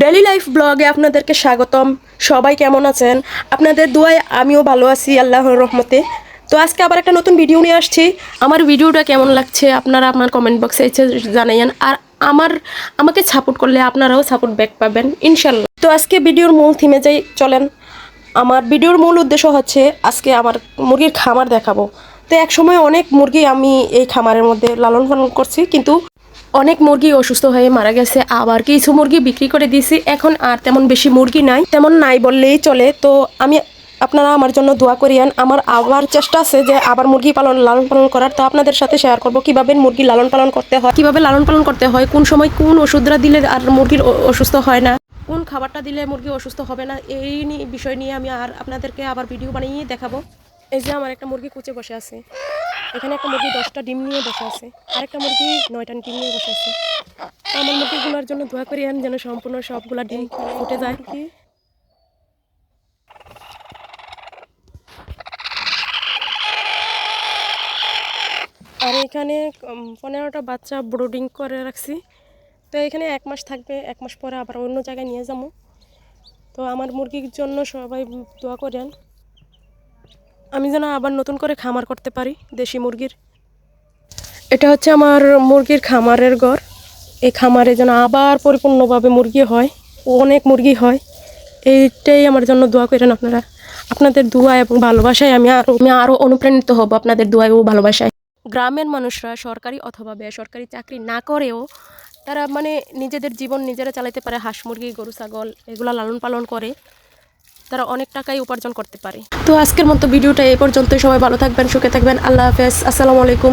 Daily life ব্লগে আপনাদেরকে স্বাগতম। সবাই কেমন আছেন? আপনাদের দোয়ায় আমিও ভালো আছি আল্লাহর রহমতে। তো আজকে আবার একটা নতুন ভিডিও নিয়ে আসছি। আমার ভিডিওটা কেমন লাগছে আপনারা আমার কমেন্ট বক্সে এসে জানাইয়েন। আর আমাকে সাপোর্ট করলে আপনারাও সাপোর্ট ব্যাক পাবেন ইনশাল্লাহ। তো আজকে ভিডিওর মূল থিমে যাই চলেন। আমার ভিডিওর মূল উদ্দেশ্য হচ্ছে আজকে আমার মুরগির খামার দেখাবো। তো এক সময় অনেক মুরগি আমি এই খামারের মধ্যে লালন পালন করছি, কিন্তু অনেক মুরগি অসুস্থ হয়ে মারা গেছে, আবার কিছু মুরগি বিক্রি করে দিয়েছি। এখন আর তেমন বেশি মুরগি নাই, তেমন নাই বললেই চলে। তো আপনারা আমার জন্য দোয়া করিয়েন। আমার আবার চেষ্টা আছে যে আবার মুরগি লালন পালন করার। তো আপনাদের সাথে শেয়ার করব কিভাবে মুরগি লালন পালন করতে হয়, কিভাবে লালন পালন করতে হয়, কোন সময় কোন ওষুধটা দিলে আর মুরগির অসুস্থ হয় না, কোন খাবারটা দিলে মুরগি অসুস্থ হবে না, এই বিষয় নিয়ে আমি আর আপনাদেরকে আবার ভিডিও বানিয়ে দেখাবো। এই যে আমার একটা মুরগি কুচে বসে আছে, এখানে একটা মুরগি 10টা ডিম নিয়ে বসে আছে, আরেকটা মুরগি 9টা ডিম নিয়ে বসে আছে। তো আমার মুরগিগুলোর জন্য দোয়া করিয়েন যেন সম্পূর্ণ সবগুলা ডিম ফুটে যায়। আর এখানে 15টা বাচ্চা ব্রুডিং করে রাখছি। তো এখানে 1 মাস থাকবে, 1 মাস পরে আবার অন্য জায়গায় নিয়ে যাবো। তো আমার মুরগির জন্য সবাই দোয়া করেন, আমি যেন আবার নতুন করে খামার করতে পারি দেশি মুরগির। এটা হচ্ছে আমার মুরগির খামারের ঘর। এই খামারে যেন আবার পরিপূর্ণভাবে মুরগি হয়, অনেক মুরগি হয়, এইটাই আমার জন্য দোয়া করেন আপনারা। আপনাদের দোয়া এবং ভালোবাসায় আমি আরও অনুপ্রাণিত হব, আপনাদের দোয়া ও ভালোবাসায়। গ্রামের মানুষরা সরকারি অথবা বেসরকারি চাকরি না করেও তারা নিজেদের জীবন নিজেরা চালাতে পারে। হাঁস মুরগি, গরু ছাগল এগুলো লালন পালন করে তারা অনেক টাকাই উপার্জন করতে পারে। তো আজকের মতো ভিডিওটা এই পর্যন্তই। সবাই ভালো থাকবেন, সুখে থাকবেন। আল্লাহ হাফেজ, আসসালামু আলাইকুম।